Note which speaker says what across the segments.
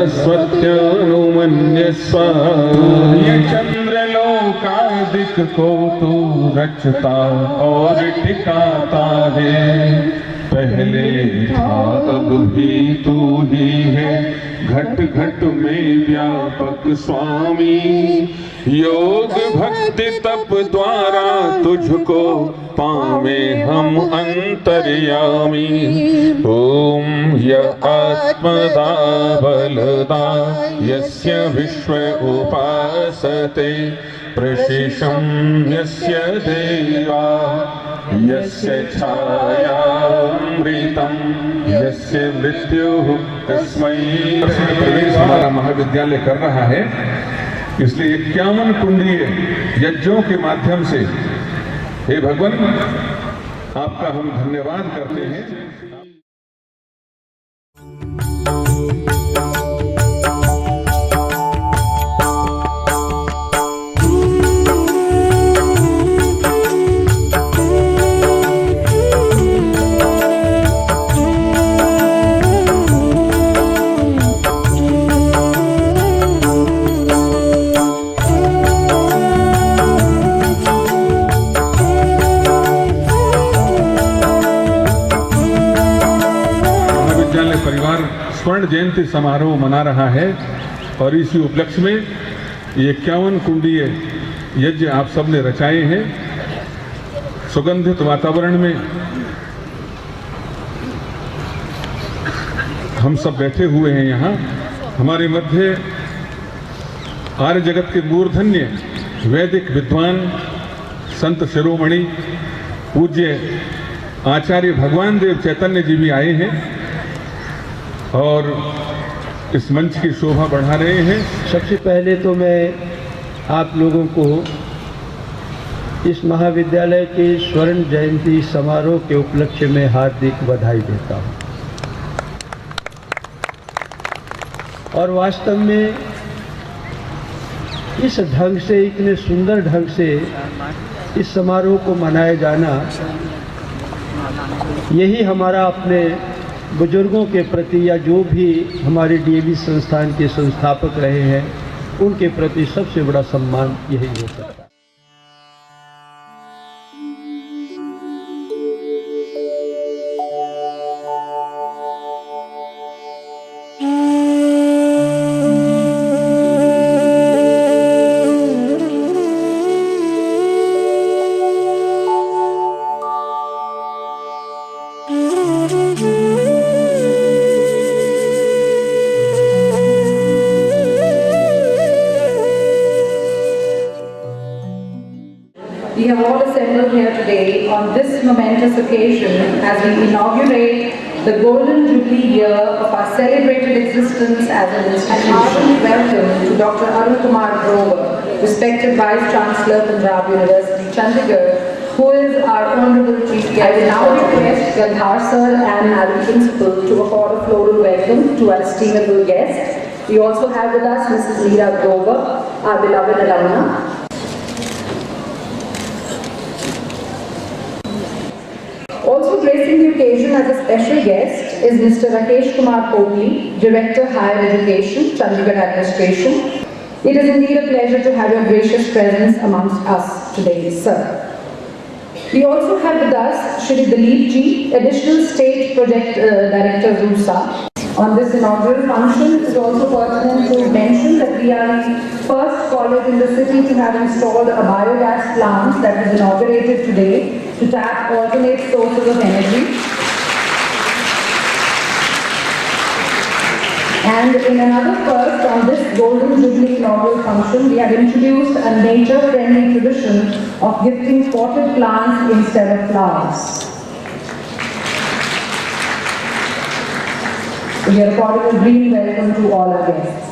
Speaker 1: सरस्वत्यनुमन्यस्व ये चंद्रलोकादिक को तू रचता और टिकाता है। पहले था अब भी तू ही है, घट घट में व्यापक स्वामी। योग भक्ति तप द्वारा तुझको पावे हम अंतर्यामी। ओम य आत्मदा बलदा यस्य विश्व उपासते प्रशिशं यस्य देवा यस्य छायामृतं यस्य मृत्युः तस्मै। प्रवेश हमारा महाविद्यालय कर रहा है, इसलिए 51 कुंडलीय यज्ञों के माध्यम से हे भगवान आपका हम धन्यवाद करते हैं। परिवार स्वर्ण जयंती समारोह मना रहा है और इसी उपलक्ष्य में ये 51 कुंडीय यज्ञ आप सब ने रचाए हैं। सुगंधित वातावरण में हम सब बैठे हुए हैं। यहाँ हमारे मध्य आर्य जगत के मूर्धन्य वैदिक विद्वान संत शिरोमणि पूज्य आचार्य भगवान देव चैतन्य जी भी आए हैं और इस मंच की शोभा बढ़ा रहे हैं।
Speaker 2: सबसे पहले तो मैं आप लोगों को इस महाविद्यालय के स्वर्ण जयंती समारोह के उपलक्ष्य में हार्दिक बधाई देता हूं। और वास्तव में इस ढंग से, इतने सुंदर ढंग से इस समारोह को मनाया जाना, यही हमारा अपने बुजुर्गों के प्रति या जो भी हमारे डीएवी संस्थान के संस्थापक रहे हैं उनके प्रति सबसे बड़ा सम्मान यही हो सकता है।
Speaker 3: We have all assembled here today on this momentous occasion as we inaugurate the golden jubilee year of our celebrated existence as an institution. Heartfelt welcome to Dr. Arun Kumar Grover, respected Vice Chancellor, Punjab University, Chandigarh, who is our Honorable Chief Guest. I will now request Gandhar Sir and our Principal to accord a floral welcome to our estimable guest. We also have with us Mrs. Meera Grover, our beloved alumna. Also gracing the occasion as a special guest is Mr. Rakesh Kumar Kohli, Director Higher Education, Chandigarh Administration. It is indeed a pleasure to have your gracious presence amongst us today, sir. We also have with us Shri Dilip Ji, Additional State Project Director, RUSA. On this inaugural function, it is also pertinent to mention that we are the first college in the city to have installed a biogas plant that was inaugurated today to tap alternate sources of energy. And in another first, on this Golden Jubilee inaugural function, we have introduced a nature-friendly tradition of gifting potted plants instead of flowers. We are according a green welcome to all our guests.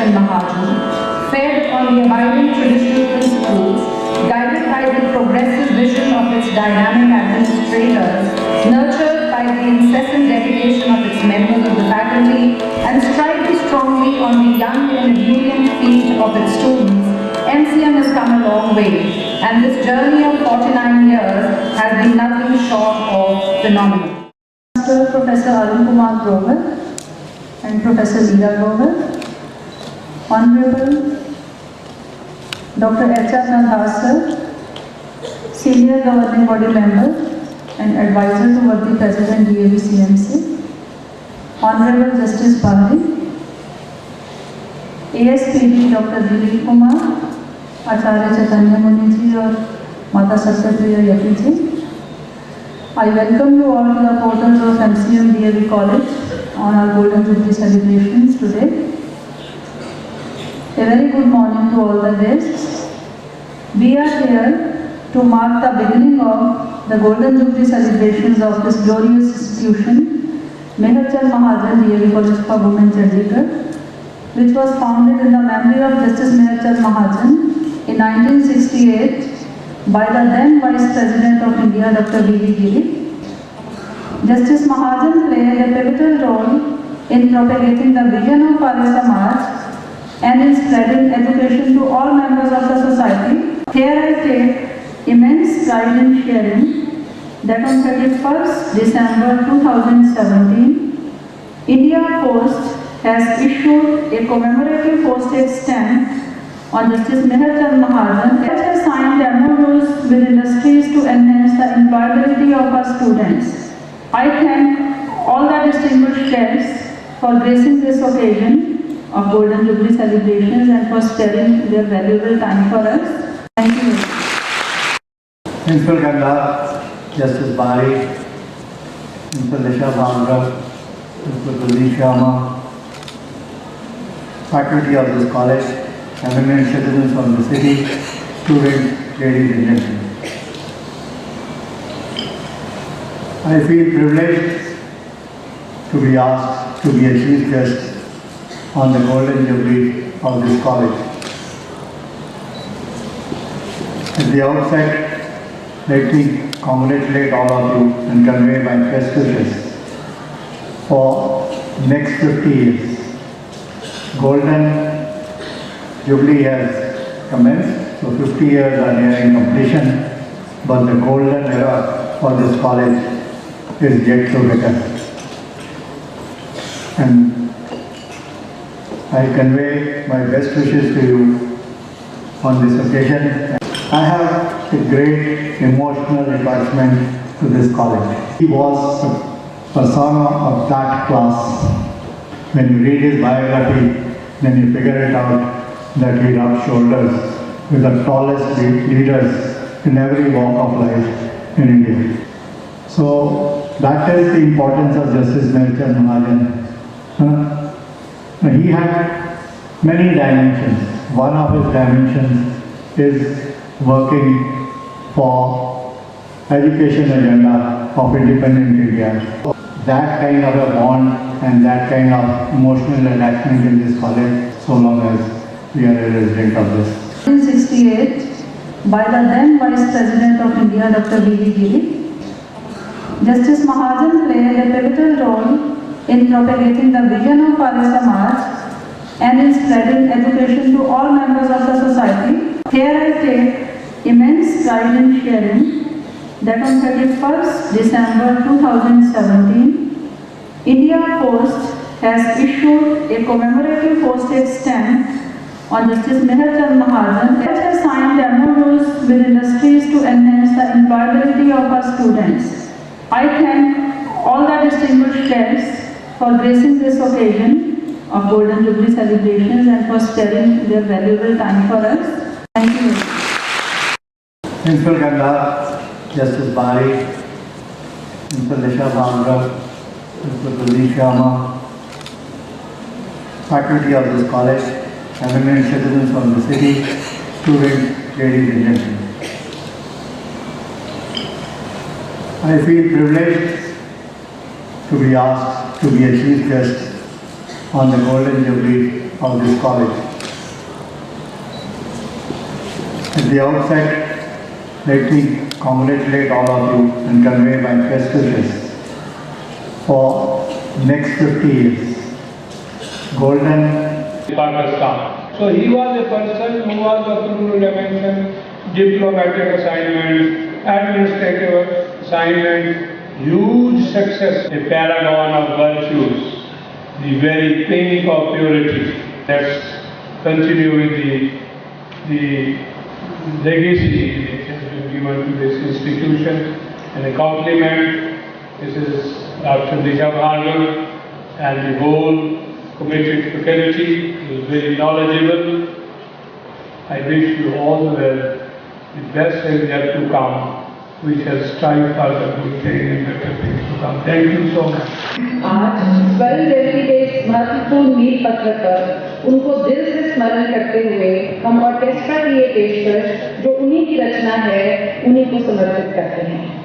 Speaker 3: Mehachan Mahajan, fed on the abiding traditional principles, guided by the progressive vision of its dynamic administrators, nurtured by the incessant dedication of its members of the faculty, and striving strongly on the young and ebullient feet of its students, MCM has come a long way, and this journey of 49 years has been nothing short of phenomenal. Professor Arun Kumar Grover and Professor Leela Grover, Honorable Dr. H.R. Nadhar sir, Senior Governing Body Member and Advisor to Worthy President DAV CMC, Honorable Justice Bahri, ASPD Dr. Dilip Kumar, Acharya Chaitanya Muni ji और माता सत्यप्रिया यति जी. I welcome you all to the portals of MCM DAV College on our Golden Jubilee celebrations today. A very good morning to all the guests. We are here to mark the beginning of the Golden Jubilee celebrations of this glorious institution, Mehachan Mahajan DAV College for Women, Chandigarh, which was founded in the memory of Justice Mehachan Mahajan in 1968 by the then Vice President of India, Dr. V.V. Giri. Justice Mahajan played a pivotal role in propagating the vision of Arya Samaj and in spreading education to all members of the society. Here I take immense pride in sharing that on 31st December 2017, India Post has issued a commemorative postage stamp on Justice Mehachan Mahajan, which has signed MOUs with industries to enhance the employability of our students. I thank all the distinguished guests for gracing this occasion of Golden Jubilee celebrations and for sparing their valuable time for us. Thank you.
Speaker 4: Principal Gandhar, Justice Bahri, Principal Nisha Bhamra, Principal Pradeep Sharma, faculty of this college, eminent citizens from the city, students, ladies and gentlemen. I feel privileged to be asked to be a chief guest on the Golden Jubilee of this college. At the outset, let me congratulate all of you and convey my best wishes for next 50 years. Golden Jubilee has commenced, so 50 years are nearing completion, but the golden era for this college is yet to begin. And I convey my best wishes to you on this occasion. I have a great emotional attachment to this college. He was a persona of that class. When you read his biography, then you figure it out that he rubbed shoulders with the tallest leaders in every walk of life in India. So that is the importance of Justice Mehachan Mahajan. He had many dimensions. One of his dimensions is working for education agenda of independent India. That kind of a bond and that kind of emotional attachment in this college, so long as we are a resident of this.
Speaker 3: 1968, by the then Vice President of India, Dr. V.V. Giri, Justice Mahajan played a pivotal role in propagating the vision of Arya Samaj and in spreading education to all members of the society. Here I take immense pride in sharing that on 31st December 2017, India Post has issued a commemorative postage stamp on Justice Mehachan Mahajan, which has signed MOUs with industries to enhance the employability of our students. I thank all the distinguished guests for gracing this occasion of Golden Jubilee celebrations and for sparing their valuable time for us. Thank you.
Speaker 4: Principal Gandhar, Justice Bahri, Principal Nisha Bhamra, Principal Pradeep Sharma, faculty of this college, eminent citizens from the city, students, ladies and gentlemen. I feel privileged to be asked to be a chief guest on the Golden Jubilee of this college. At the outset, let me congratulate all of you and convey my best wishes for next 50 years. Golden.
Speaker 5: Pakistan. So he was a person who was a through dimension, diplomatic assignment, administrative assignment, huge success, a paragon of virtues, the very pink of purity. Let's continue with the legacy that has been given to this institution, and a compliment. This is Dr. Disha Bhargava and the whole committed faculty, who is very knowledgeable. I wish you all the well. The best is yet to come. We shall strive for the good thing and better things to come. Thank you so much.
Speaker 3: आज 12 जनवरी के इस महत्वपूर्ण मील पत्र पर उनको दिल से स्मरण करते हुए हम ऑर्केस्ट्रा की ये पेशकश जो उन्हीं की रचना है उन्हीं को समर्पित करते हैं।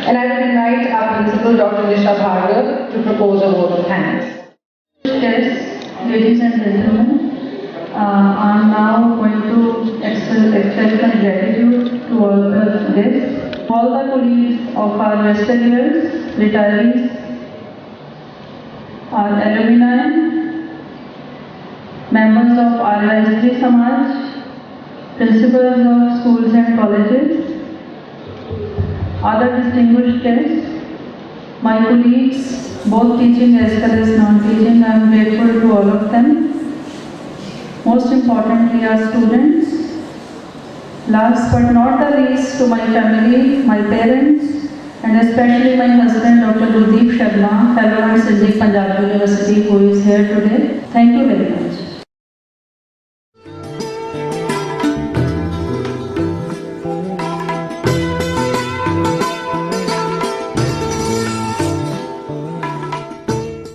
Speaker 3: And I will invite our principal, Dr. Disha Bhargava, to propose a vote of thanks.
Speaker 6: Guests, ladies and gentlemen, I'm now going to express my gratitude to all the guests, all the colleagues of our Westerners, retirees, our alumni, members of RYSG Samaj, principals of schools and colleges, other distinguished guests, my colleagues, both teaching as well as non-teaching. I am grateful to all of them. Most importantly, our students. Last but not the least, to my family, my parents, and especially my husband, Dr. Gurdeep Sharma, fellow at Sindhi Punjab University, who is here today. Thank you very much.